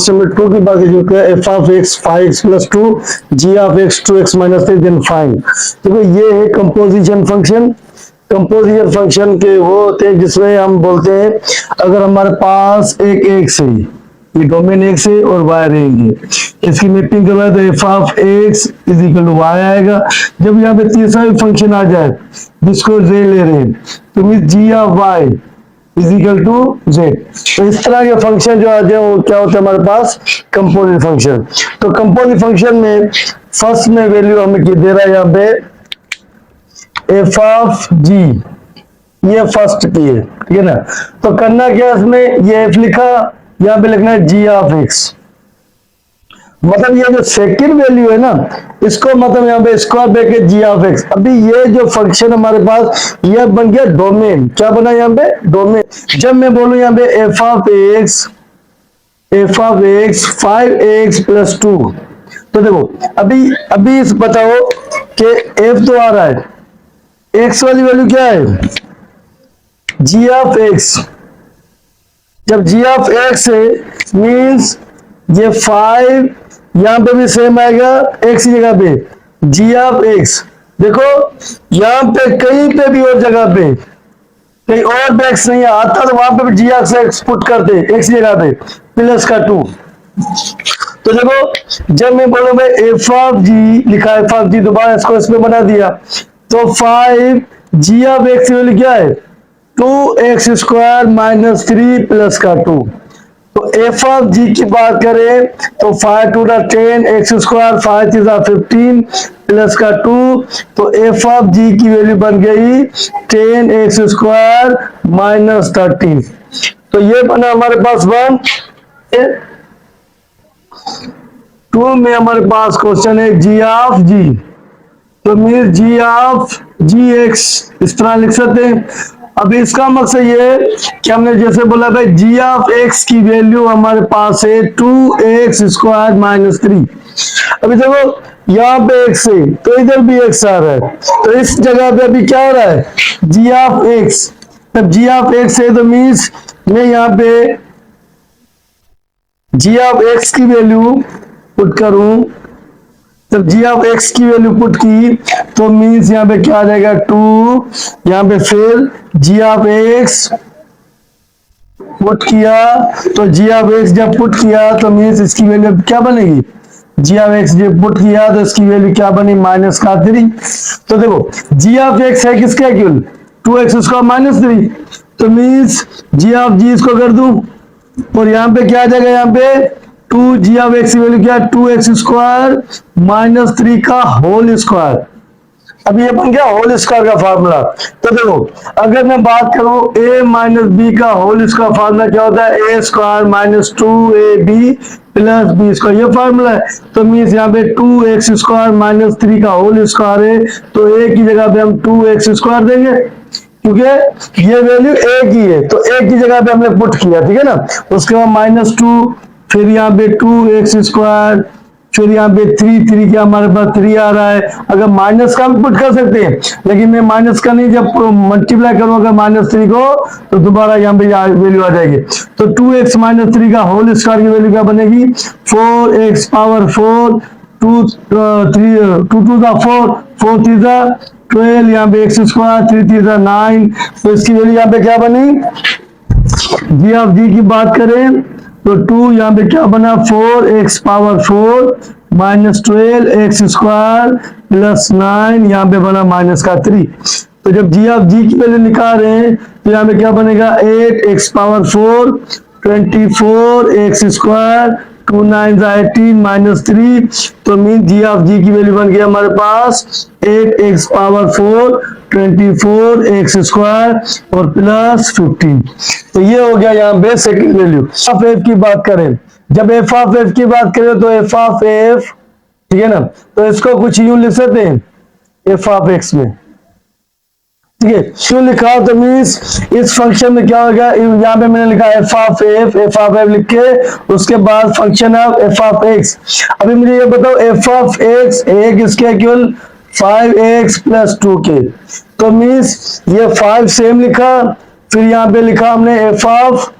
Number 2 की बात जो है F of X 5x plus 2 G of X 2x minus 3 then find. देखो ये है कंपोजिशन फंक्शन। कंपोजिशन फंक्शन के वो होते हैं जिसमें हम बोलते हैं अगर हमारे पास एक एक्स है, ये डोमेन एक्स है और वाई रहेंगे, इसकी मैपिंग करवाए तो F of X is equal to Y आएगा। जब यहाँ पे तीसरा भी फंक्शन आ जाए जिसको जे ले रहे हैं तो mean G of Y is equal to Z. तो इस तरह के फंक्शन जो आ जाए वो क्या होता है हमारे पास कंपोजिट फंक्शन। तो कंपोजिट फंक्शन में फर्स्ट में वैल्यू हमें क्या दे रहा है यहाँ पे एफ ऑफ जी, ये फर्स्ट की है, ठीक है ना। तो करना क्या इसमें, ये एफ लिखा, यहाँ पे लिखना है जी ऑफ एक्स। मतलब ये जो सेकंड वैल्यू है ना इसको मतलब यहाँ पे square bracket G of X. अभी ये जो फंक्शन हमारे पास ये बन गया डोमेन। क्या बना यहाँ पे, डोमेन। जब मैं बोलूं यहाँ पे F of X 5x plus 2, तो देखो अभी अभी बताओ कि एफ तो आ रहा है, एक्स वाली वैल्यू क्या है जी ऑफ एक्स। जब जी ऑफ एक्स है मीन्स ये 5 यहां पे भी सेम आएगा एक्स की जगह पे जी ऑफ एक्स। देखो यहां पे कहीं पे भी और जगह पे कहीं और पे एक्स नहीं आता तो वहां पे भी जी ऑफ एक्स पुट करते एक्स की जगह पे प्लस का 2। तो देखो जब मैं बोलूं भाई एफ ऑफ जी लिखा है, एफ ऑफ जी दोबारा इसको इसमें बना दिया तो 5 जी ऑफ एक्स वैल्यू क्या है 2x स्क्वायर माइनस 3 प्लस का 2। तो एफ ऑफ जी की बात करें तो 5 टू 10 एक्स स्क्वायर 5 3 15 प्लस का 2। तो एफ ऑफ जी की वैल्यू बन गई 10x स्क्वायर माइनस 13। तो ये बना हमारे पास 1। 2 में हमारे पास क्वेश्चन है जी ऑफ जी, तो mean G of G X इस तरह लिख सकते हैं। अब इसका मकसद ये है कि हमने जैसे बोला भाई जी ऑफ एक्स की वैल्यू हमारे पास है 2x स्क्वायर माइनस 3। अभी देखो यहाँ पे एक्स है तो इधर भी एक्स आ रहा है, तो इस जगह पे अभी क्या हो रहा है जी ऑफ एक्स। जब जी ऑफ एक्स है तो मीन्स मैं यहाँ पे जी ऑफ एक्स की वैल्यू पुट करूं, जब जी ऑफ एक्स की वैल्यू पुट की तो मीन्स यहाँ पे क्या आ जाएगा 2, यहाँ पे फिर जी ऑफ एक्स पुट किया तो जी ऑफ एक्स जब पुट किया तो मीन्स इसकी वैल्यू क्या बनेगी, जी ऑफ एक्स जब पुट किया तो इसकी वैल्यू क्या बनी माइनस का 3। तो देखो जी ऑफ एक्स है किसका इक्वल 2x स्क्वायर माइनस 3, तो मीन्स जी ऑफ जी इसको कर दूं और यहाँ पे क्या आ जाएगा, यहाँ पे 2 जी ऑफ एक्स की वैल्यू क्या 2x स्क्वायर माइनस 3 का होल स्क्वायर। अब ये बन गया होल स्क्वायर का फार्मूला। तो देखो अगर मैं बात करूं a माइनस बी का होल स्क्वायर फार्मूला क्या होता है a square minus 2ab plus B square, ये फार्मूला है। तो मीन्स यहाँ पे 2x स्क्वायर माइनस 3 का होल स्क्वायर है तो a की जगह पे हम 2x स्क्वायर देंगे क्योंकि ये वैल्यू a की है तो a की जगह पे हमने पुट किया, ठीक है ना। उसके बाद माइनस 2 फिर यहाँ पे 2x स्क्वायर फिर यहाँ पे 3 क्या हमारे पास 3 आ रहा है। अगर माइनस का हम पुट कर सकते हैं लेकिन मैं माइनस का नहीं, जब मल्टीप्लाई करूंगा माइनस 3 को तो दोबारा यहाँ पे वैल्यू आ जाएगी। तो 2x माइनस 3 का होल स्क्वायर की वैल्यू क्या बनेगी 4x पावर 4 2 टू 4 4 3 12 यहाँ पे x स्क्वायर 3 3 9। तो इसकी वैल्यू यहाँ पे क्या बनी, जी ऑफ जी की बात करें तो 2 यहाँ पे क्या बना 4x power 4 minus 12x square plus 9 यहाँ पे बना माइनस का 3। तो जब जी ऑफ जी की वैल्यू निकाल रहे हैं तो यहाँ पे क्या बनेगा 8x power 4 24x square 2 9 18 minus 3। तो मीन जी ऑफ जी की वैल्यू बन गया हमारे पास 8x पावर 4 24x स्क्वायर और प्लस 15। तो ये हो गया यहाँ पे सेकंड वैल्यू। एफ एफ की बात करें, जब एफ ऑफ एफ की बात करें तो एफ ऑफ एफ, ठीक है ना, तो इसको कुछ यूं लिख सकते हैं एफ ऑफ एक्स में, ठीक है। क्यों लिखा तो मीन्स इस फंक्शन में क्या होगा, यहाँ पे मैंने लिखा एफ ऑफ एफ लिख के उसके बाद function of F of X. अभी मुझे ये बताओ एफ ऑफ एक्स एक इसके इक्वल 5x प्लस 2 के, तो मीन्स ये 5 सेम लिखा, फिर यहाँ पे लिखा हमने एफ ऑफ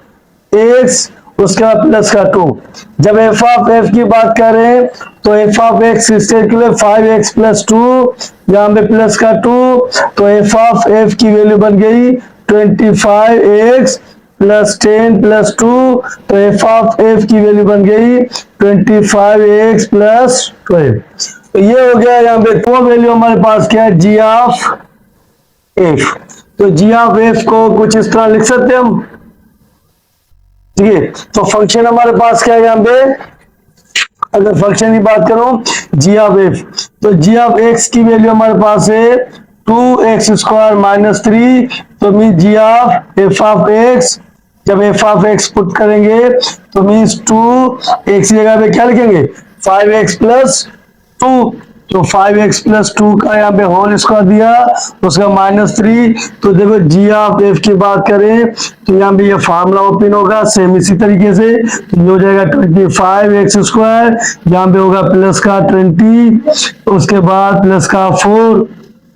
एक्स उसका प्लस का 2। जब एफ ऑफ एफ की बात करें तो एफ ऑफ एक्स किसके इक्वल है 5x प्लस 2, यहाँ पे प्लस का 2, तो एफ ऑफ एफ की वैल्यू बन गई 25x प्लस 10 प्लस 2, तो एफ ऑफ एफ की वैल्यू बन गई 25x प्लस 12। तो ये हो गया यहाँ पे दो वैल्यू हमारे पास क्या है जी ऑफ एफ। तो जी ऑफ एफ को कुछ इस तरह लिख सकते हैं हम, ठीक है। तो फंक्शन हमारे पास क्या है यहाँ पे, अगर फंक्शन की बात करो जी ऑफ एफ, तो जी ऑफ एक्स की वैल्यू हमारे पास है 2x² माइनस 3, तो mean G of F of X, जब एफ ऑफ एक्स पुट करेंगे तो मीन्स 2x की जगह पे क्या लिखेंगे 5x प्लस 2, तो 5x प्लस 2 का यहाँ पे होल स्क्वायर दिया, उसका -3। तो देखो जी ऑफ एफ की बात करें तो यहाँ पे ये फार्मूला ओपन होगा सेम इसी तरीके से, तो ये हो जाएगा 25x², यहाँ पे होगा प्लस का 20, उसके बाद प्लस का 4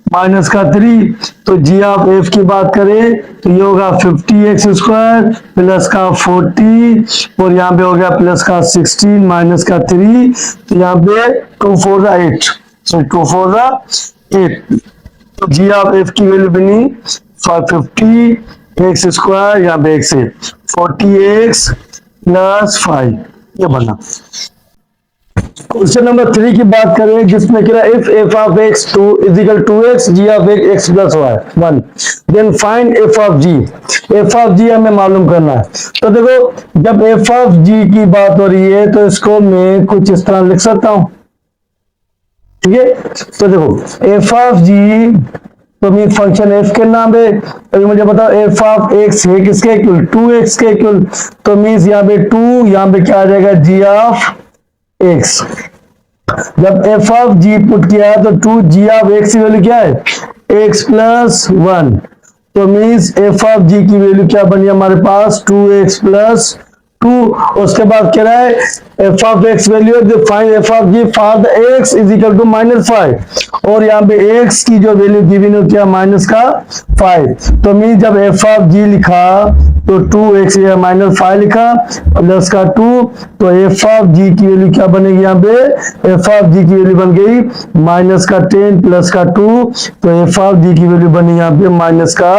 माइनस का 3। तो जी ऑफ एफ की बात करें तो ये होगा 50x² प्लस का 40, और यहाँ पे हो गया प्लस का 16 माइनस का 3, तो यहाँ पे 2 4 8, so 2 4 8। तो जी ऑफ एफ की वैल्यू बनी 50x², यहाँ पे x है 40x प्लस 5, ये बना। क्वेश्चन नंबर 3 की बात करें जिसमें कह रहा है if f of x 2 is equal to x g of x plus y 1, then find F of g. F of g हमें मालूम करना है। तो देखो जब एफ ऑफ जी की बात हो रही है तो इसको मैं कुछ इस तरह लिख सकता हूं, ठीक है। तो देखो एफ ऑफ जी तो मीन फंक्शन एफ के नाम है, अभी मुझे बताओ एफ ऑफ एक्स है किसके इक्वल 2x के इक्वल, तो मीन्स यहाँ पे 2, यहाँ पे क्या आ जाएगा जी ऑफ एक्स। जब एफ ऑफ जी पुट किया तो 2 जी ऑफ एक्स की वैल्यू क्या है x प्लस 1, तो मीन्स एफ ऑफ जी की वैल्यू क्या बनी हमारे पास 2x प्लस 2। उसके बाद कह रहा है F of X value find F of G for the X is equal to -5, और यहाँ पे एक्स की जो वैल्यू गिवन है क्या माइनस का 5। तो मीन जब एफ ऑफ जी लिखा तो 2x या -5 लिखा प्लस का 2, तो एफ ऑफ जी की वैल्यू क्या बनेगी यहाँ पे एफ ऑफ जी की वैल्यू बन गई माइनस का 10 प्लस का 2, तो एफ ऑफ जी की वैल्यू बनी यहाँ पे माइनस का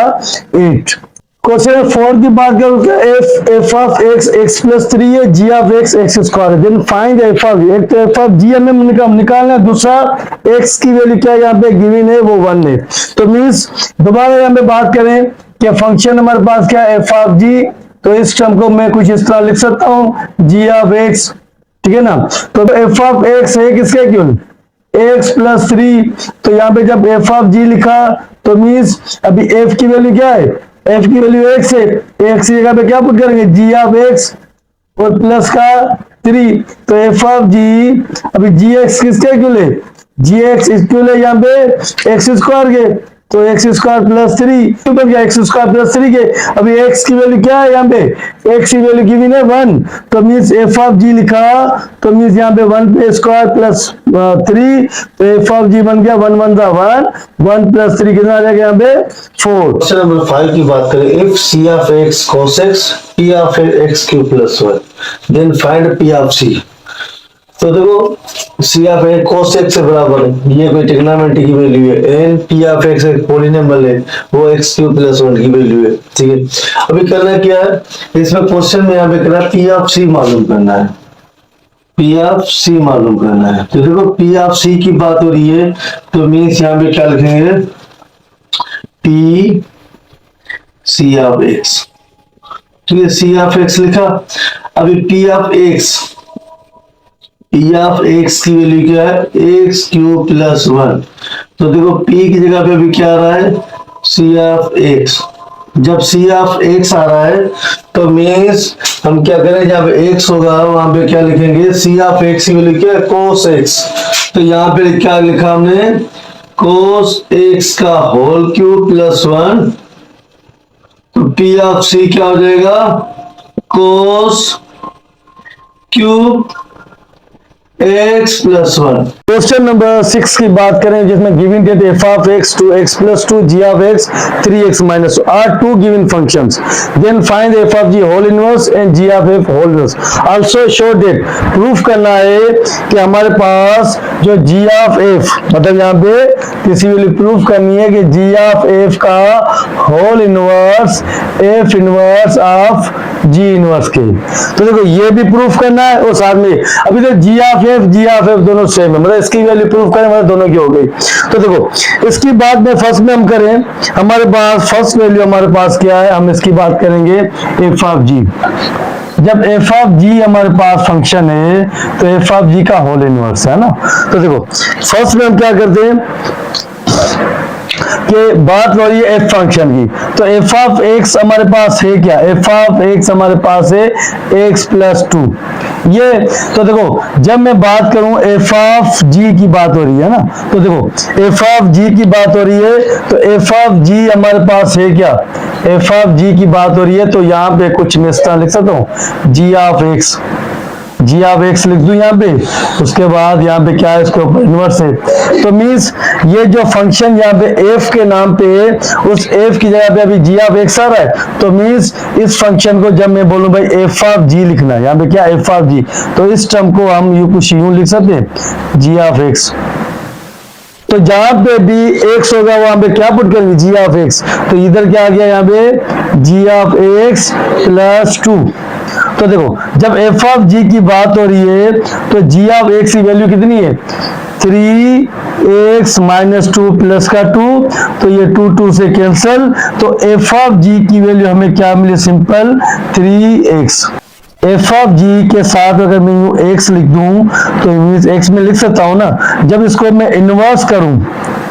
8। क्वेश्चन 4 की बात करूं क्या f of x x plus 3 है g of x x square, then find F of, एक तो एफ ऑफ जी हमें निकालना है, दूसरा एक्स की वैल्यू क्या यहाँ पे गिवन है वो 1 है। तो मीन्स दोबारा यहाँ पे बात करें कि फंक्शन हमारे पास क्या है एफ ऑफ जी, तो इस टर्म को मैं कुछ इस तरह लिख सकता हूँ जी ऑफ एक्स, ठीक है ना। तो एफ ऑफ एक्स है किसके इक्वल एक्स प्लस 3, तो यहाँ पे जब एफ ऑफ जी लिखा तो मीन्स अभी एफ की वैल्यू क्या है एफ की वैल्यू एक्स है, एक्स की जगह पे क्या पुट करेंगे जी ऑफ एक्स और प्लस का 3, तो एफ ऑफ जी अभी जी एक्स किसके इक्वल है जी एक्स इक्वल है यहाँ पे एक्स स्क्वायर के, तो एक्स स्क्वायर प्लस 3 बन गया एक्स स्क्वायर प्लस 3 के। अभी एक्स की वैल्यू क्या है यहाँ पे एक्स की वैल्यू गिवन है 1, तो मीन्स एफ ऑफ जी लिखा तो मीन्स यहाँ पे 1 पे स्क्वायर प्लस 3, तो एफ ऑफ जी बन गया 1 1 1 1 प्लस 3 कितना आ जाएगा यहाँ पे 4। क्वेश्चन नंबर 5 की बात करें if C of X cos x p of X cube plus 1 then find p of c। तो देखो C of X cos x से बराबर है, ये कोई ट्रिग्नोमेट्री की वैल्यू है, एंड p ऑफ x एक पॉलिनोमियल है वो x क्यूब प्लस 1 की वैल्यू है, ठीक है। अभी करना क्या है इसमें क्वेश्चन में यहाँ पे करना p ऑफ c मालूम करना है, P ऑफ C मालूम करना है। तो देखो P ऑफ C की बात हो रही है तो मीन्स यहाँ पे क्या लिखेंगे P C ऑफ X, ठीक है। C ऑफ X लिखा, अभी P ऑफ X की वैल्यू क्या है x क्यूब प्लस 1, तो देखो P की जगह पे भी क्या आ रहा है C ऑफ X। जब C ऑफ X आ रहा है तो मीन्स हम क्या करें जब x होगा वहां पे क्या लिखेंगे C ऑफ X की वैल्यू क्या है cos x, तो यहाँ पे क्या लिखा हमने cos x का होल क्यूब प्लस 1, तो P ऑफ C क्या हो जाएगा cos cube x plus 1। Question number 6 की बात करें जिसमें given that f of x to x plus 2 g of x 3x minus 2 are two given functions. Then find f of g whole inverse and g of f whole inverse. Also show that proof करना है कि हमारे पास जो g of f मतलब यहाँ पे किसी value proof करनी है कि g of f का whole inverse f inverse of g inverse के। तो देखो ये भी प्रूफ करना है और साथ में अभी तो g of f दोनों सेम है, मतलब इसकी वैल्यू प्रूफ करें मतलब दोनों की हो गई। तो देखो इसकी बात में फर्स्ट में हम करें, हमारे पास फर्स्ट वैल्यू हमारे पास क्या है, हम इसकी बात करेंगे f ऑफ g। जब f ऑफ g हमारे पास फंक्शन है तो f ऑफ g का होल इनवर्स है ना। तो देखो फर्स्ट में हम क्या करते हैं कि बात हो रही है f फंक्शन की, तो f ऑफ x हमारे पास है क्या, f ऑफ x हमारे पास है x प्लस 2 ये। तो देखो जब मैं बात करूं f ऑफ g की बात हो रही है ना, तो देखो f ऑफ g की बात हो रही है तो f ऑफ g हमारे पास है क्या, f ऑफ g की बात हो रही है तो यहाँ पे कुछ मैं इस तरह लिख सकता हूँ g ऑफ x लिख दूं यहाँ पे, उसके बाद यहाँ पे क्या है इसके ऊपर इनवर्स है। तो मीन्स ये जो फंक्शन यहाँ पे f के नाम पे है उस f की जगह पे अभी g ऑफ x आ रहा है, तो मीन्स इस फंक्शन को जब मैं बोलूं भाई f ऑफ g लिखना है, यहाँ पे क्या f ऑफ g, तो इस टर्म को हम कुछ यूं लिख सकते हैं g ऑफ x। तो जहां पे भी x होगा वहां पे क्या पुट करेंगे g ऑफ x, तो इधर क्या आ गया यहाँ पे g ऑफ x प्लस 2। तो देखो जब f ऑफ g की बात हो रही है तो g ऑफ x की वैल्यू कितनी है 3x माइनस 2 प्लस का 2, तो ये 2 से कैंसल, तो f ऑफ g की वैल्यू हमें क्या मिली, simple 3x। f of g के साथ अगर मैं यूं x लिख दूं तो x में लिख सकता हूं ना, जब इसको मैं इनवर्स करूं,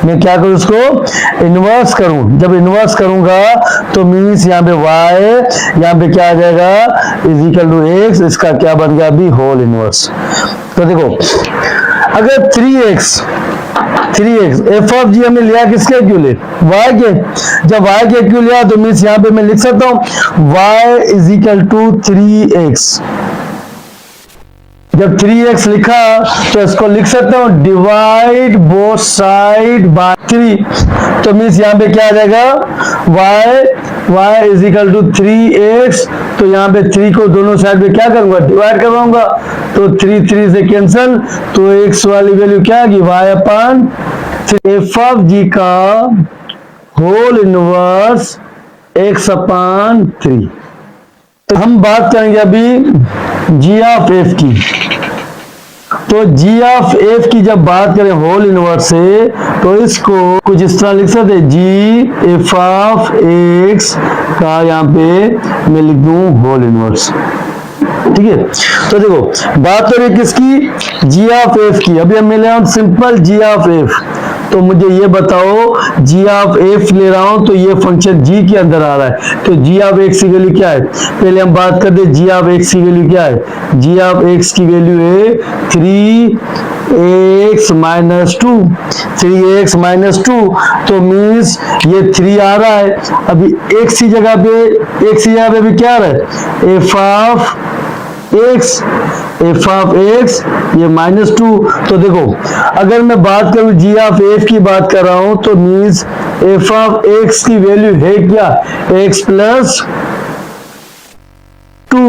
मैं क्या करूं इसको इनवर्स करूं, जब इनवर्स करूंगा तो मीन्स यहाँ पे y यहाँ पे क्या आ जाएगा इज इक्वल टू x, इसका क्या बन गया अभी होल इनवर्स। तो देखो अगर 3x f ऑफ g हमने लिया किसके इक्वल y के, जब y के इक्वल लिया तो मीन्स यहाँ पे मैं लिख सकता हूँ y is equal to 3x। जब 3x लिखा तो इसको लिख सकता हूँ डिवाइड बोथ साइड बाय 3, तो मीन्स यहाँ पे क्या आ जाएगा y is equal to 3x, तो यहाँ पे 3 को दोनों साइड पे क्या करूंगा डिवाइड करवाऊंगा, तो 3 से कैंसल, तो x वाली वैल्यू क्या आएगी y upon f of g का होल इनवर्स x अपान 3। तो हम बात करेंगे अभी g ऑफ f की, तो g ऑफ f की जब बात करें होल इनवर्स से तो इसको कुछ इस तरह लिख सकते हैं g f ऑफ x का यहाँ पे मैं लिख दूं होल इनवर्स, ठीक है। तो देखो बात हो रही है किसकी, g ऑफ f की। अभी हम ले रहा हूं सिंपल g ऑफ f, तो मुझे ये बताओ g ऑफ f ले रहा हूं तो ये फंक्शन g के अंदर आ रहा है, तो g ऑफ x की वैल्यू क्या है, पहले हम बात करते हैं g ऑफ x की वैल्यू क्या है, g ऑफ x की वैल्यू है 3x माइनस 2, 3x माइनस 2, तो मीन्स ये 3 आ रहा है, अभी x की जगह पे भी क्या आ रहा है f ऑफ x ये -2। तो देखो अगर मैं बात करूं g ऑफ f की बात कर रहा हूं तो मीन्स f ऑफ x की वैल्यू है क्या x प्लस 2,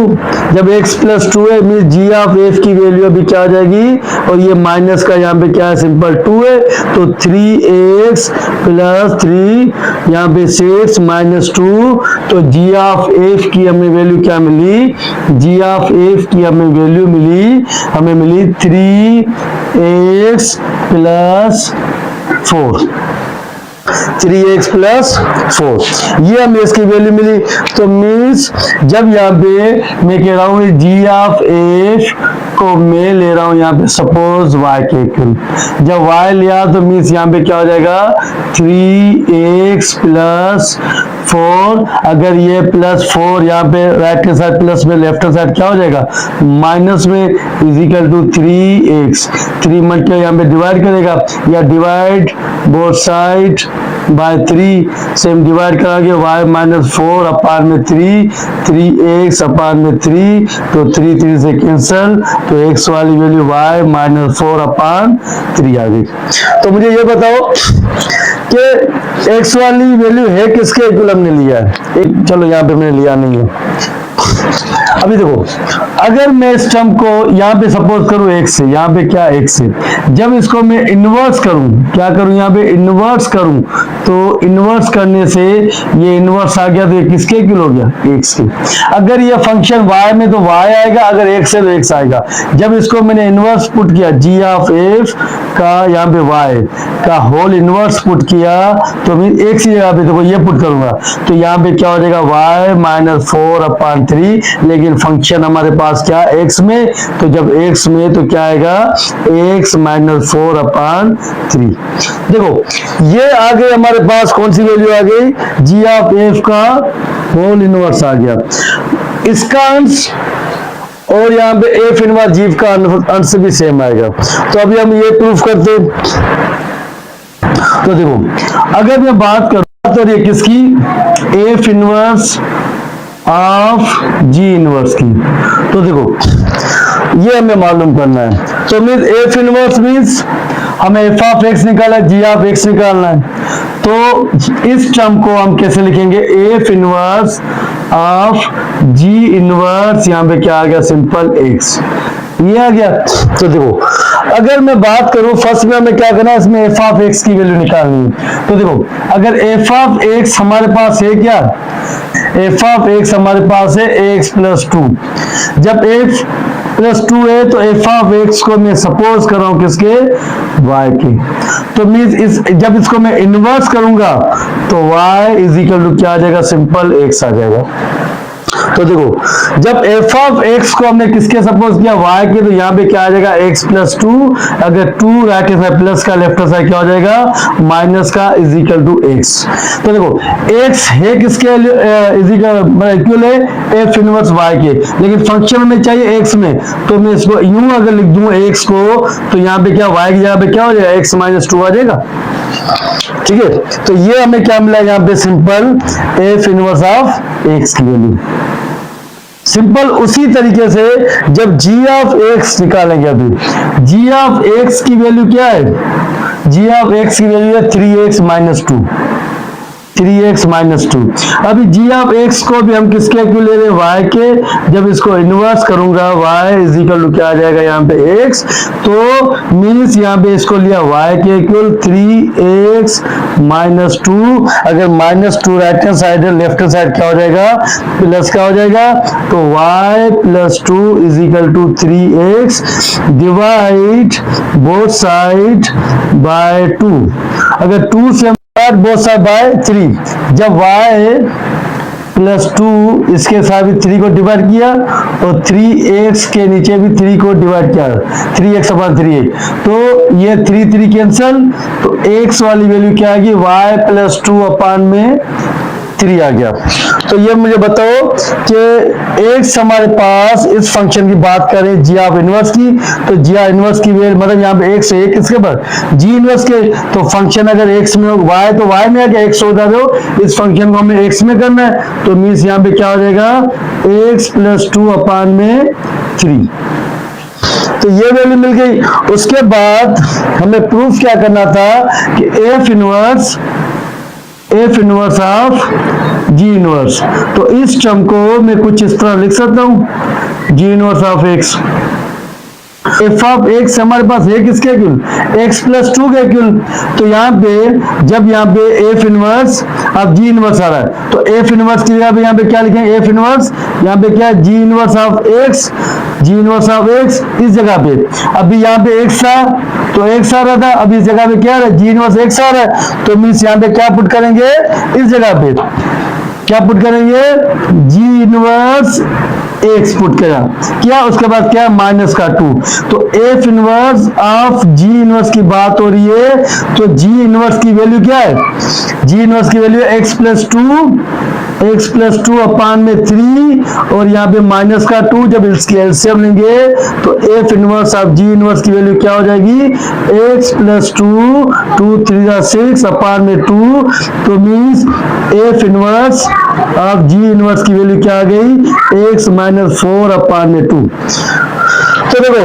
जब x प्लस 2 है मीन्स g ऑफ f की वैल्यू अभी क्या आ जाएगी, और ये माइनस का यहाँ पे क्या है सिंपल 2 है, तो 3x प्लस 3 यहाँ पे 6 माइनस 2, तो g ऑफ f की हमें वैल्यू क्या मिली, g ऑफ f की हमें वैल्यू मिली 3x प्लस 4, 3x प्लस 4, ये हमें इसकी वैल्यू मिली। तो मीन्स जब यहाँ पे मैं कह रहा हूँ g ऑफ f को मैं ले रहा हूँ यहाँ पे सपोज y के इक्वल, जब y लिया तो मीन्स यहाँ पे क्या हो जाएगा 3x प्लस 4, अगर ये प्लस 4 यहाँ पे राइट के साइड प्लस में लेफ्ट साइड क्या हो जाएगा माइनस में, is equal to 3x, 3 multiply यहाँ पे डिवाइड करेगा या डिवाइड बोथ साइड बाय 3 से हम डिवाइड कराएंगे y माइनस 4 अपान में 3, 3x अपान में 3, तो 3 3 से कैंसल, तो x वाली वैल्यू y माइनस 4 अपान 3 आ गई। तो मुझे ये बताओ कि x वाली वैल्यू है किसके इक्वल हमने लिया है, एक चलो यहाँ पे मैंने लिया नहीं है। अभी देखो, अगर मैं इस टर्म को यहाँ पे सपोज करूँ x से, यहाँ पे क्या x है, जब इसको मैं इन्वर्स करूँ, क्या करूँ यहाँ पे इन्वर्स करूँ, तो इन्वर्स करने से ये इन्वर्स आ गया, तो ये किसके इक्वल हो गया, x के। अगर ये फंक्शन y में तो y आएगा, अगर x है तो x आएगा। जब इसको मैंने इन्वर्स पुट किया g ऑफ f का यहाँ पे y का होल इन्वर्स पुट किया, तो मैं x की जगह पे देखो ये पुट करूंगा, तो यहाँ पे क्या हो जाएगा y माइनस 4 अपान 3, लेकिन फंक्शन हमारे पास क्या x में, तो जब x में तो क्या आएगा x माइनस 4 अपान 3। देखो ये आ गई हमारे पास, कौन सी वैल्यू आ गई, g ऑफ f का होल इनवर्स आ गया, इसका अंश और यहाँ पे f इनवर्स g का अंश भी सेम आएगा। तो अभी हम ये प्रूफ करते हैं। तो देखो अगर मैं बात करूँ तो ये किसकी, f inverse of g inverse की, तो देखो ये हमें मालूम करना है। तो मीन्स f इनवर्स मीन्स हमें f ऑफ x निकाला है, g ऑफ x निकालना है। तो इस टर्म को हम कैसे लिखेंगे, f inverse of g inverse, यहाँ पे क्या आ गया, सिंपल x, ये आ गया। तो देखो अगर मैं बात करूं फर्स्ट में हमें क्या करना है, इसमें f ऑफ x की वैल्यू निकालनी है। तो देखो अगर f ऑफ x हमारे पास है क्या, f ऑफ x हमारे पास है ax प्लस 2, जब f प्लस 2 है तो f ऑफ x को मैं सपोज कर रहा हूं किसके, y के। तो मीन्स जब इसको मैं इनवर्स करूंगा तो y इज इक्वल टू क्या आ जाएगा, सिंपल x आ जाएगा। तो देखो जब f ऑफ x को हमने किसके सपोज किया, y के, तो यहाँ पे क्या आ जाएगा x प्लस 2, अगर 2 राइट हैंड साइड प्लस का लेफ्ट हैंड साइड क्या हो जाएगा, माइनस का, इज इक्वल टू x। तो देखो x है किसके इज इक्वल है f इनवर्स y के, लेकिन फंक्शन में चाहिए x में, तो मैं इसको यूं अगर लिख दूं x को, तो यहाँ पे क्या y की जगह पे क्या हो जाएगा, x माइनस 2 आ जाएगा। ठीक है, तो ये हमें क्या मिला यहाँ पे, simple f inverse of x की वैल्यू। सिंपल उसी तरीके से जब g ऑफ x निकालेंगे, अभी g ऑफ x की वैल्यू क्या है, g ऑफ x की वैल्यू है 3x माइनस 2, 3x माइनस 2। अभी g ऑफ x को भी हम किसके इक्वल ले रहे हैं, y के। जब इसको इन्वर्स करूंगा y इज इक्वल टू क्या आ जाएगा यहाँ पे x, तो मीन्स यहाँ पे इसको लिया y के इक्वल 3x माइनस 2, अगर माइनस 2 राइट हैंड साइड है, लेफ्ट हैंड साइड क्या हो जाएगा, प्लस का हो जाएगा, तो y plus 2 is equal to 3x, divide both side by 2, अगर 2 से बोथ साइड बाय 3, जब y प्लस 2 इसके साथ भी 3 को डिवाइड किया और 3x के नीचे भी 3 को डिवाइड किया, 3x अपान 3, तो ये 3 3 कैंसल, तो x वाली वैल्यू क्या आएगी, y प्लस 2 अपान में 3 आ गया। तो ये मुझे बताओ कि x हमारे पास, इस फंक्शन की बात करें g ऑफ इनवर्स की, तो g ऑफ इनवर्स की वैल्यू मतलब यहाँ पे x है, किसके पर, g इनवर्स के, तो फंक्शन अगर x में हो, y तो y में आ गया, x होता है, इस फंक्शन को हमें x में करना है, तो मीन्स यहाँ पे क्या हो जाएगा, x प्लस 2 अपान में 3, तो ये वैल्यू मिल गई। उसके बाद हमें प्रूफ क्या करना था कि f inverse of g inverse, तो इस टर्म को मैं कुछ इस तरह लिख सकता हूं, g inverse of x, f of x हमारे पास है किसके इक्वल, x प्लस 2 के इक्वल। तो यहाँ पे जब यहाँ पे f इनवर्स अब g इनवर्स आ रहा है, तो f इनवर्स की जगह पे यहाँ पे क्या लिखेंगे, f इनवर्स, यहाँ पे क्या है, g inverse of x, g inverse of x इस जगह पे, अभी यहाँ पे x था तो x आ रहा था, अब इस जगह पे क्या आ रहा है, g इनवर्स x आ रहा है, तो मीन्स यहाँ पे क्या पुट करेंगे, इस जगह पे क्या पुट करेंगे, g इनवर्स एक्स पुट किया, उसके बाद क्या है माइनस का 2। तो F inverse of ji inverse की बात हो रही है, तो जी इनवर्स की वैल्यू क्या है, जी इनवर्स की value x plus two upon में 3 और यहाँ पे माइनस का 2। जब इसकी एलसीएम लेंगे तो F inverse of ji inverse की वैल्यू क्या हो जाएगी, एक्स प्लस 2 3 6 अपान में 2। तो means F inverse of ji inverse की वैल्यू क्या आ गई, एक्स माइनस 4 अपान में 2। तो देखो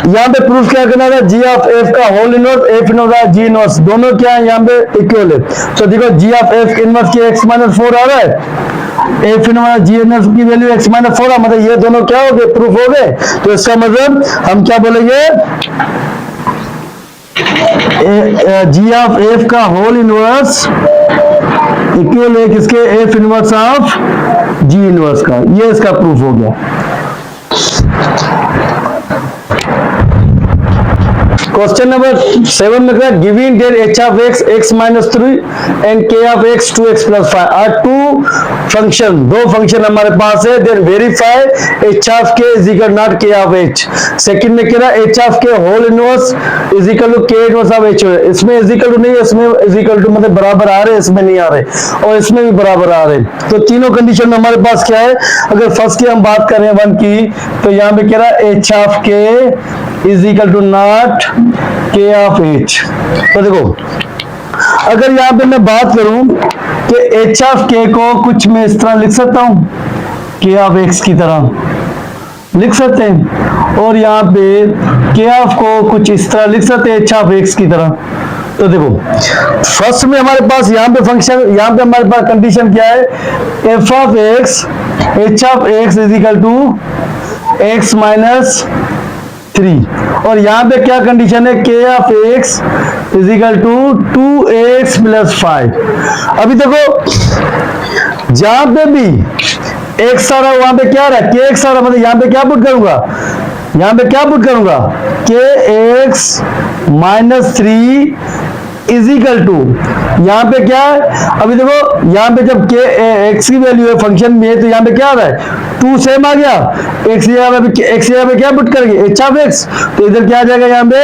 यहाँ पे प्रूफ क्या करना है, जी ऑफ एफ का whole inverse, f inverse g inverse दोनों क्या है यहाँ पे इक्वल है। तो देखो जी ऑफ एफ इनवर्स की एक्स माइनस 4 आ रहा है, एफ इनवर्स जी इनवर्स की वैल्यू एक्स माइनस 4, मतलब ये दोनों क्या हो गए, प्रूफ हो गए। तो इसका मतलब हम क्या बोलेंगे, जी ऑफ एफ का होल इनवर्स इक्वल है किसके, F inverse of ji inverse का, ये इसका प्रूफ हो गया। क्वेश्चन नंबर 7 में क्या, giving their h of x x minus 3 and k of x 2x plus 5 are two function, दो फंक्शन हमारे पास है, then verify h of k is equal not k of h। Second में क्या है, h of k whole inverse is equal to k inverse of h। इसमें is equal to नहीं है, इसमें इज इक्वल टू मतलब बराबर आ रहे हैं, इसमें नहीं आ रहे, और इसमें भी बराबर आ रहे हैं। तो तीनों कंडीशन में हमारे पास क्या है, अगर फर्स्ट की हम बात करें 1 की, तो यहाँ पे क्या है, h of k is equal to not k of h। तो देखो अगर यहाँ पे मैं बात करूं कि h ऑफ k को कुछ मैं इस तरह लिख सकता हूं, k ऑफ x की तरह लिख सकते हैं, और यहाँ पे k ऑफ को कुछ इस तरह लिख सकते हैं, h ऑफ x की तरह। तो देखो फर्स्ट में हमारे पास यहाँ पे फंक्शन, यहाँ पे हमारे पास कंडीशन क्या है, f of x h of x is equal to x minus 3, और यहाँ पे क्या कंडीशन है, k of x is equal to 2x plus 5। अभी देखो जहां पे भी x आ रहा है वहां पे क्या रहा है, kx आ रहा है, मतलब यहाँ पे क्या पुट करूंगा, यहाँ पे क्या पुट करूंगा, kx minus 3 is equal to, यहाँ पे क्या है, अभी देखो यहाँ पे जब के एक्स की वैल्यू है फंक्शन में, तो यहाँ पे क्या आ रहा है, 2 सेम आ गया, एक्स यहाँ पे क्या पुट करेंगे, एच ऑफ एक्स, तो इधर क्या आ जाएगा, यहाँ पे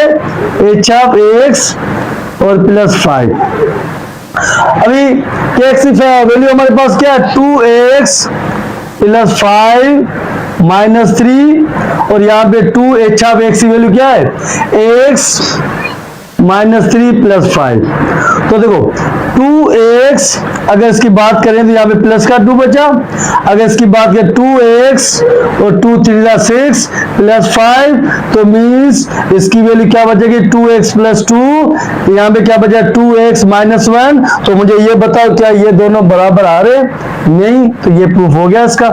एच ऑफ एक्स और प्लस 5। अभी के एक्स की वैल्यू हमारे पास क्या है, 2x प्लस 5 माइनस 3, और यहाँ पे 2 एच ऑफ एक्स की वैल्यू क्या है, एक्स माइनस 3 प्लस 5। तो देखो 2x अगर इसकी बात करें तो यहाँ पे प्लस का 2 बचा, अगर इसकी बात करें 2x और 2 3 6 प्लस 5, तो मीन्स इसकी वैल्यू क्या बचेगी, 2x प्लस 2, तो यहाँ पे क्या बचा 2x माइनस 1। तो मुझे ये बताओ क्या ये दोनों बराबर आ रहे, नहीं, तो ये प्रूफ हो गया इसका।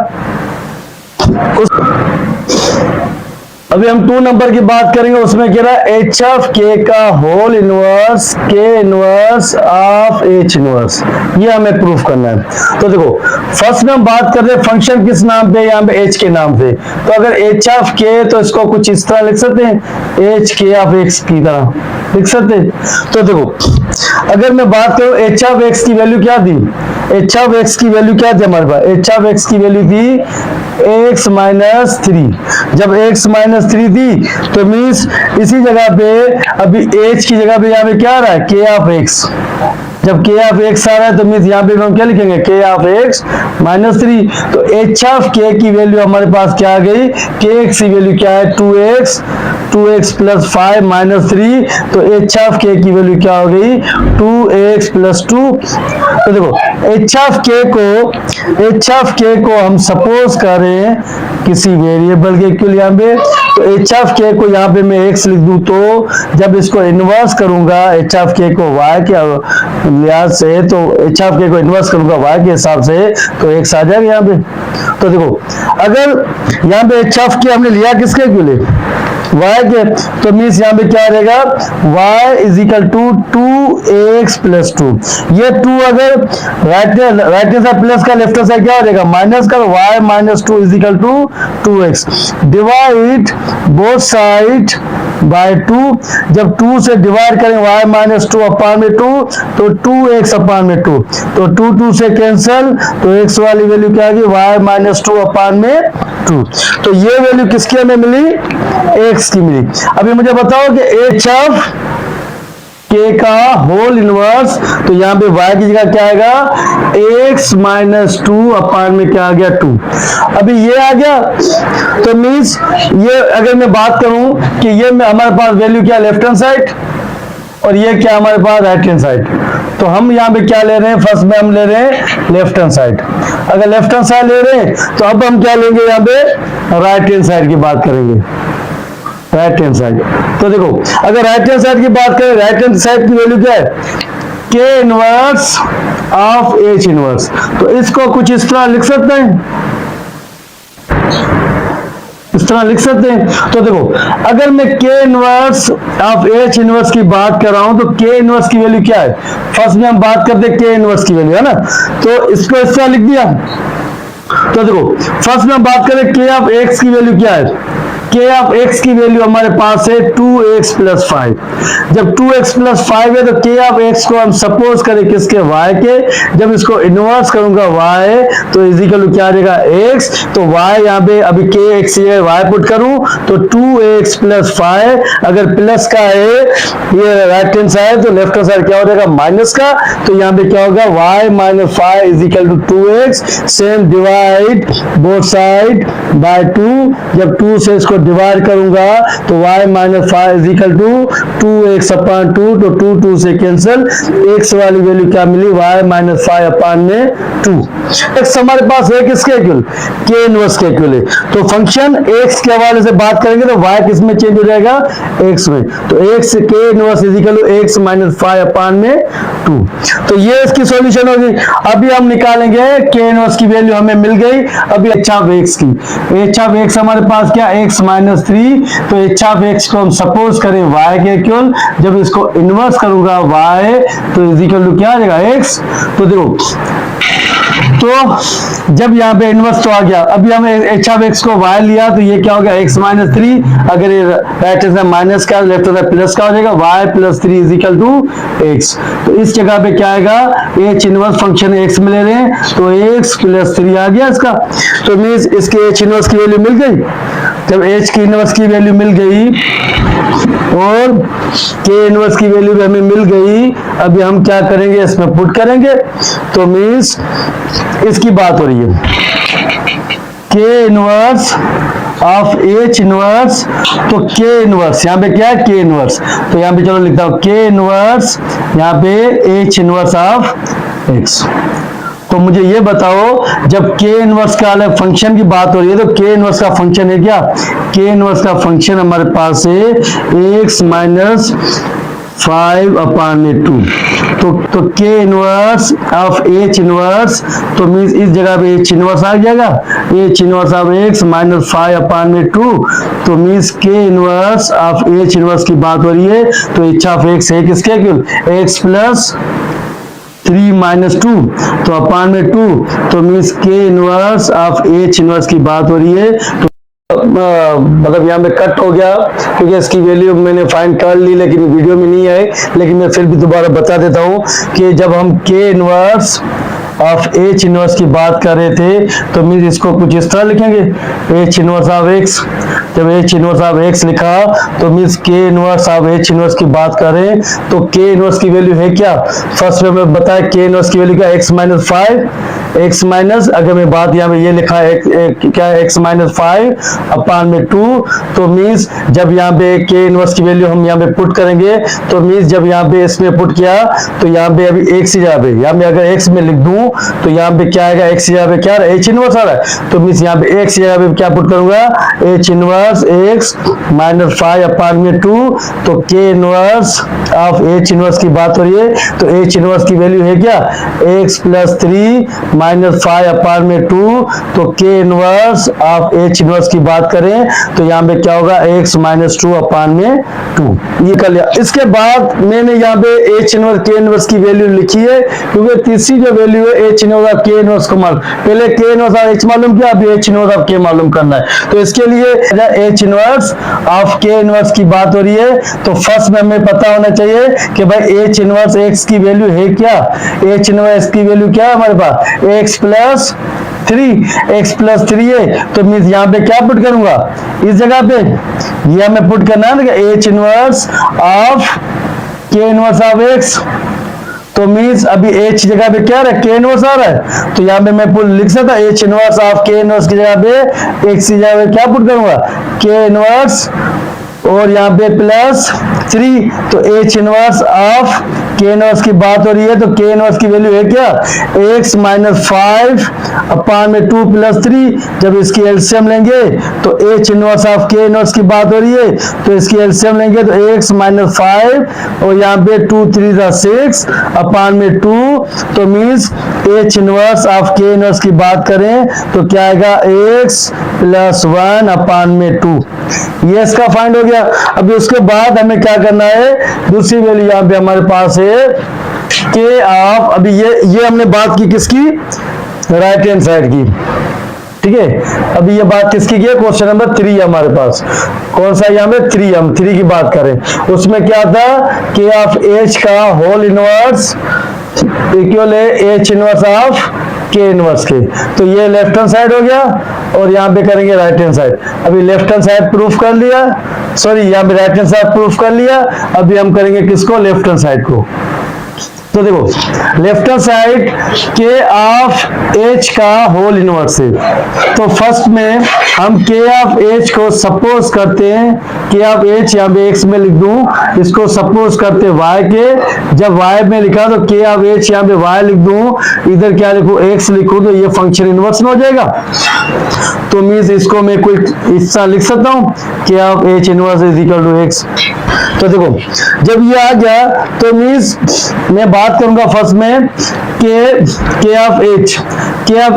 अभी हम 2 नंबर की बात करेंगे, उसमें कह रहा है h ऑफ k का whole inverse k inverse of h inverse, ये हमें प्रूफ करना है। तो देखो फर्स्ट में हम बात कर रहे हैं फंक्शन किस नाम पे, यहाँ पे h के नाम पे। तो अगर h ऑफ k तो इसको कुछ इस तरह लिख सकते हैं, h k ऑफ x की तरह लिख सकते हैं। तो देखो अगर मैं बात करूं h ऑफ x की वैल्यू क्या थी, h ऑफ x की वैल्यू क्या थी हमारे पास, h ऑफ x की वैल्यू थी x माइनस 3। जब x माइनस 3 थी तो मीन्स इसी जगह पे अभी h की जगह पे यहाँ पे क्या आ रहा है, k ऑफ x। जब k ऑफ x आ रहा है तो मीन्स यहाँ पे हम क्या लिखेंगे, k ऑफ x माइनस 3। तो h ऑफ k की वैल्यू हमारे पास क्या आ गई, kx की वैल्यू क्या है, 2x प्लस 5 माइनस 3। तो h ऑफ k की वैल्यू क्या हो गई, 2x प्लस 2। तो देखो h ऑफ k को हम सपोज करें किसी वेरिएबल के इक्वल यहाँ पे, तो h ऑफ k को यहाँ पे मैं x लिख दूं, तो जब इसको इन्वर्स करूंगा h ऑफ k को y के लिहाज से, तो h ऑफ k को इन्वर्स करूंगा y के हिसाब से, तो x आ जाएगा यहाँ पे। तो देखो अगर यहाँ पे h ऑफ k हमने लिया किसके इक्वल, y के, तो मीन्स यहाँ पे क्या रहेगा, y is equal to 2x plus 2। ये 2 अगर राइट हैंड साइड प्लस का, लेफ्ट साइड क्या हो जाएगा माइनस का, y minus 2 is equal to 2x। Divide both side by 2, जब 2 से डिवाइड करें y माइनस 2 अपान में 2, तो 2x अपान में 2, तो 2 से कैंसल, तो x वाली वैल्यू क्या आ गई, y माइनस 2 अपान में 2। तो ये वैल्यू किसकी हमें मिली, x की मिली। अभी मुझे बताओ कि h ऑफ k का होल इनवर्स, तो यहाँ पे y की जगह क्या आएगा, x माइनस 2 अपान में क्या आ गया, 2। अभी ये आ गया, तो मीन्स ये अगर मैं बात करूं कि ये हमारे पास वैल्यू क्या, लेफ्ट हैंड साइड, और ये क्या हमारे पास राइट हैंड साइड। तो हम यहाँ पे क्या ले रहे हैं, फर्स्ट में हम ले रहे हैं लेफ्ट हैंड साइड। अगर लेफ्ट हैंड साइड ले रहे हैं तो अब हम क्या लेंगे, यहाँ पे राइट हैंड साइड की बात करेंगे, राइट हैंड साइड। तो देखो अगर राइट हैंड साइड की बात करें, राइट हैंड साइड की वैल्यू क्या है, k inverse of h inverse. तो इसको कुछ इस तरह लिख सकते हैं, इस तरह लिख सकते हैं। तो देखो अगर मैं k inverse of h inverse की बात कर रहा हूं, तो k इनवर्स की वैल्यू क्या है, फर्स्ट में हम बात करते हैं k इनवर्स की वैल्यू, है ना। तो इसको इस तरह लिख दिया। तो देखो फर्स्ट में हम बात करें k ऑफ x की वैल्यू क्या है, k ऑफ x की वैल्यू हमारे पास है 2x प्लस 5। जब 2x प्लस 5 है तो k ऑफ x को हम सपोज करें किसके, y के। जब इसको इनवर्स करूंगा y, तो इज इक्वल टू क्या आ जाएगा, x। तो y यहाँ पे अभी k x है, y पुट करूं तो 2x प्लस 5, अगर प्लस का है ये राइट हैंड साइड, तो लेफ्ट हैंड साइड क्या हो जाएगा, माइनस का। तो यहाँ पे क्या होगा, y minus 5 is equal to 2x। Same divide both side by 2, जब 2 से इसको डिवाइड करूंगा तो y minus 5 is equal to 2x upon 2, तो 2 से कैंसल, x वाली वैल्यू क्या मिली, y माइनस 5 अपान में 2। x हमारे पास है किसके इक्वल, k इनवर्स के इक्वल है। तो फंक्शन x के हवाले से बात करेंगे तो y किस में चेंज हो जाएगा, x में। तो x k inverse is equal to x minus 5 upon में 2। तो ये इसकी सॉल्यूशन होगी। अभी हम निकालेंगे k इनवर्स की वैल्यू हमें मिल गई। अभी h ऑफ x की, h ऑफ x हमारे पास क्या, x माइनस 3। तो h ऑफ x को हम सपोज करें y के इक्वल, जब इसको इनवर्स करूंगा y, तो इज इक्वल टू क्या आ जाएगा, x। तो देखो तो जब यहाँ पे इनवर्स तो आ गया, अभी हमें h ऑफ x को y लिया, तो ये क्या हो गया, x माइनस 3। अगर ये राइट हैंड माइनस का, लेफ्ट हैंड प्लस का हो जाएगा, y plus 3 is equal to x। तो इस जगह पे क्या आएगा, h इनवर्स फंक्शन x में ले रहे हैं, तो x प्लस 3 आ गया इसका। तो मीन्स इसके h इनवर्स की वैल्यू मिल गई। जब h की इनवर्स की वैल्यू मिल गई और k इनवर्स की वैल्यू भी हमें मिल गई, अभी हम क्या करेंगे, इसमें पुट करेंगे। तो मीन्स इसकी बात हो रही है k inverse of h inverse. तो k इनवर्स यहाँ पे क्या है, k इनवर्स। तो यहाँ पे चलो लिखता हूँ k इनवर्स, यहाँ पे h इनवर्स ऑफ x। तो मुझे ये बताओ, जब k इनवर्स का अलग फंक्शन की बात हो रही है, तो k इनवर्स का फंक्शन है क्या, k इनवर्स का फंक्शन हमारे पास है x माइनस 5 अपान में 2। तो k inverse of h inverse, तो मीन्स इस जगह पे h इनवर्स आ जाएगा, h inverse of x minus 5 upon में 2। तो means k inverse of h inverse की बात हो रही है। तो h ऑफ x है किसके इक्वल, x प्लस 3 माइनस 2, तो अपान में 2। तो means k inverse of h inverse की बात हो रही है। तो मतलब यहाँ पे कट हो गया क्योंकि इसकी वैल्यू मैंने फाइंड कर ली, लेकिन वीडियो में नहीं आई। लेकिन मैं फिर भी दोबारा बता देता हूँ कि जब हम k inverse of h inverse की बात कर रहे थे, तो मीन्स इसको कुछ इस तरह लिखेंगे, h इनवर्स ऑफ x। जब h इनवर्स ऑफ x लिखा, तो means k inverse of h inverse की बात करें, तो k इनवर्स की वैल्यू है क्या, फर्स्ट में मैं बताया k इनवर्स की वैल्यू क्या, x माइनस 5, x माइनस, अगर मैं बात यहाँ पे ये लिखा है क्या है, x माइनस 5 अपान में 2। तो मीन्स जब यहाँ पे k इनवर्स की वैल्यू हम यहाँ पे पुट करेंगे, तो मीन्स जब यहाँ पे इसमें पुट किया, तो यहाँ पे अभी x की जगह पे, यहाँ पे अगर x में लिख दूं, तो यहाँ पे क्या आएगा, x की जगह पे क्या h इनवर्स आ रहा है। तो मीन्स यहाँ पे x की जगह पे क्या पुट करूंगा, h inverse x minus 5 upon में 2। तो k inverse of h inverse की बात हो रही है। तो h इनवर्स की वैल्यू है क्या, x प्लस 3 माइनस 5 अपान में 2। तो k inverse of h inverse की बात करें, तो यहाँ पे क्या होगा, x माइनस 2 अपान में 2। ये कर लिया। इसके बाद मैंने यहाँ पे h इनवर्स k इनवर्स की वैल्यू लिखी है, क्योंकि तीसरी जो वैल्यू है h inverse of k inverse को मालूम, पहले k इनवर्स ऑफ h मालूम किया, अभी h इनवर्स ऑफ k मालूम करना है। तो इसके लिए है एच इनवर्स ऑफ के इनवर्स की बात हो रही है, तो फर्स्ट में हमें पता होना चाहिए कि भाई एच इनवर्स एक्स की वैल्यू है क्या। एच इनवर्स की वैल्यू क्या है हमारे पास, एक्स प्लस 3 है, तो मीन्स यहाँ पे क्या पुट करूंगा, इस जगह पे ये हमें पुट करना है ना, एच इनवर्स ऑफ के इनवर्स ऑफ एक्स। तो मीन्स अभी एच जगह पे क्या रहा है, के इनवर्स आ रहा है, तो यहाँ पे मैं पुट लिख सकता एच इनवर्स ऑफ के इनवर्स की जगह पे एक्स की जगह पे क्या पुट करूंगा, के इनवर्स और यहाँ पे प्लस 3, तो एच इनवर्स ऑफ के इनवर्स की बात हो रही है, तो के इनवर्स की वैल्यू है क्या, x माइनस 5 अपान में 2 प्लस 3। जब इसकी एलसीएम लेंगे तो एच इनवर्स ऑफ के इनवर्स की बात हो रही है, तो इसकी एलसीएम लेंगे तो x माइनस 5 और यहाँ पे 2 3 6 अपान में 2, तो मीन्स एच इनवर्स ऑफ के इनवर्स की बात करें तो क्या आएगा, x प्लस 1 अपान में 2। ये इसका फाइंड हो गया। अभी उसके बाद हमें क्या करना है, दूसरी वैल्यू यहाँ पे हमारे पास है कि आप अभी ये हमने बात की किसकी, राइट हैंड साइड की, ठीक है। अभी ये बात किसकी की है, क्वेश्चन नंबर 3 है हमारे पास। कौन सा यहाँ पे 3, हम 3 की बात करें, उसमें क्या था कि ऑफ एच का होल इनवर्स इक्वल है एच इनवर्स ऑफ के इनवर्स के। तो ये लेफ्ट हैंड साइड हो गया और यहाँ पे करेंगे राइट हैंड साइड। अभी लेफ्ट हैंड साइड प्रूफ कर लिया, सॉरी यहाँ पे राइट हैंड साइड प्रूफ कर लिया। अभी हम करेंगे किसको, लेफ्ट हैंड साइड को। तो देखो लेफ्ट हैंड साइड के ऑफ एच का होल इनवर्स है, तो फर्स्ट में हम के ऑफ एच को सपोज करते हैं, के ऑफ एच यहाँ पे एक्स में लिख दूं, इसको सपोज करते हैं वाई के। जब वाई में लिखा तो के ऑफ एच यहाँ पे वाई लिख दूं, इधर क्या लिखूं, एक्स लिखूं, तो ये फंक्शन इनवर्स में हो जाएगा। तो मीन्स इसको मैं कोई इस तरह लिख सकता हूं, k of h inverse is equal to x. तो देखो जब ये आ गया तो मीन्स मैं बात करूंगा फर्स्ट में के ऑफ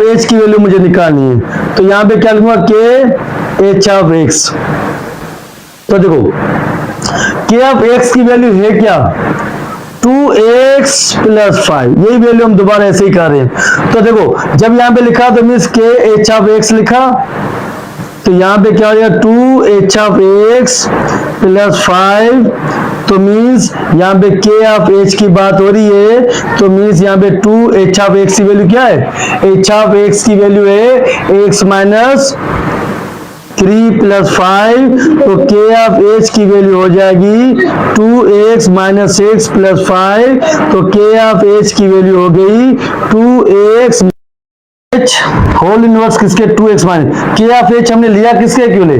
एच की वैल्यू मुझे निकालनी है, तो यहाँ पे क्या लिखूंगा, के एच ऑफ एक्स। तो देखो के ऑफ एक्स की वैल्यू है क्या, 2x प्लस 5, यही वैल्यू हम दोबारा ऐसे ही कर रहे हैं। तो देखो जब यहाँ पे लिखा तो मीन्स के एच ऑफ एक्स लिखा, तो यहाँ पे क्या हो जाएगा, 2h ऑफ x प्लस 5, तो मीन्स यहाँ पे k ऑफ h की बात हो रही है, तो मीन्स यहाँ पे 2h ऑफ x की वैल्यू क्या है, h ऑफ x की वैल्यू है x माइनस 3 प्लस 5, तो k ऑफ h की वैल्यू हो जाएगी 2x माइनस 6 प्लस 5, तो k ऑफ h की वैल्यू हो गई 2x होल इनवर्स किसके, 2x माइनस के ऑफ एच हमने लिया किसके, क्यों ले,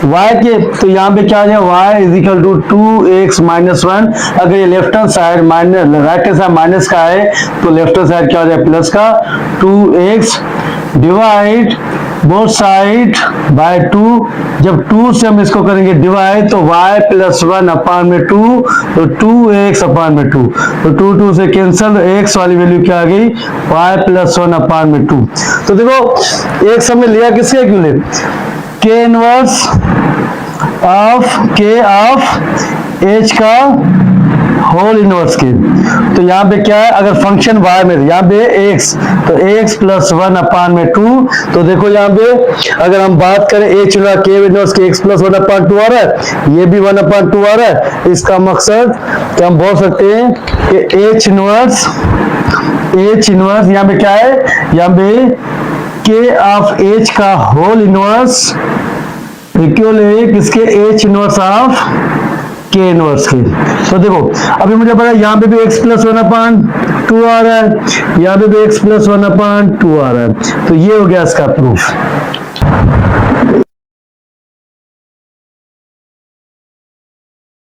y के। तो यहाँ पे क्या आ जाए, y is equal to 2x minus 1। अगर ये left hand side minus, right hand side minus का है, तो लेफ्ट हैंड साइड क्या हो जाए, प्लस का 2x divide both side by 2। जब 2 से हम इसको करेंगे डिवाइड, तो y प्लस 1 अपान में 2, तो 2x अपान में 2, तो 2 से कैंसिल, x वाली वैल्यू क्या आ गई, y प्लस 1 अपान में 2। तो देखो x हमने लिया किसके, क्यों ले, के इनवर्स ऑफ एच का होल इनवर्स की। तो यहाँ पे क्या है, अगर फंक्शन y में यहाँ पे x, तो x प्लस 1 अपान में 2। तो देखो यहाँ पे अगर हम बात करें h के इनवर्स के x प्लस 1 अपान 2 आ रहा है, ये भी 1 अपान 2 आ रहा है। इसका मकसद कि हम बोल सकते हैं कि h इनवर्स यहाँ पे क्या है, यहाँ पे k ऑफ h का होल इनवर्स इक्वल है किसके, h इनवर्स ऑफ के इनवर्स की। तो देखो अभी मुझे पता है यहाँ पे भी x प्लस 1 अपान 2 आ रहा है, यहाँ पे भी x प्लस 1 अपान 2 आ रहा है। तो ये हो गया इसका प्रूफ।